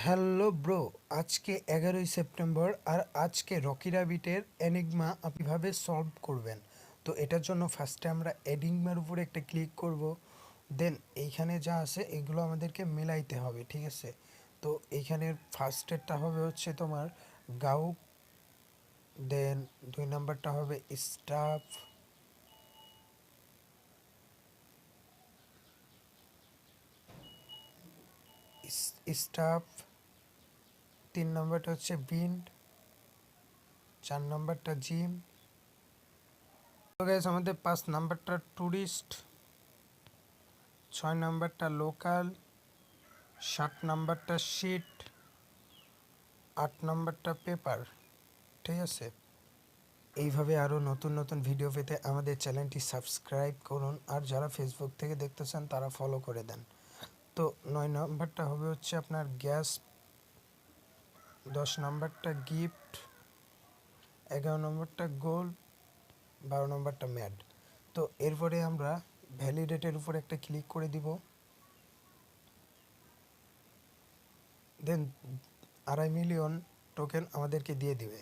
Hello bro, আজকে 11ই September আর আজকে Rocky রাবিটের enigma আপনিভাবে solve করবেন। তো এটার জন্য ফার্স্টে আমরা এনিগমার উপরে একটা ক্লিক করব। দেন এইখানে যা আছে এগুলো আমাদেরকে মেলাইতে হবে, ঠিক আছে? তো এইখানের ফার্স্টেরটা হবে হচ্ছে তোমার গাউ, দেন 2 নাম্বারটা হবে স্টাফ, স্টাফ 3 নাম্বারটা হচ্ছে বিন্ড, 4 নাম্বারটা জিম। তো গাইস আমাদের 5 নাম্বারটা ট্যুরিস্ট, 6 নাম্বারটা লোকাল, 7 নাম্বারটা শিট, 8 নাম্বারটা পেপার, ঠিক আছে? এইভাবে আরও নতুন নতুন ভিডিও পেতে আমাদের চ্যানেলটি সাবস্ক্রাইব করুন, আর যারা ফেসবুক থেকে দেখতেছেন তারা ফলো করে দেন। তো 9 নাম্বারটা হবে হচ্ছে আপনার গ্যাস, 10 নাম্বারটা গিফট, 11 নম্বরটা গোল, 12 নম্বরটা ম্যাড। তো এরপরে আমরা ভ্যালিডেটের উপর একটা ক্লিক করে দিব। দেন 2.5 মিলিয়ন টোকেন আমাদেরকে দিয়ে দিবে।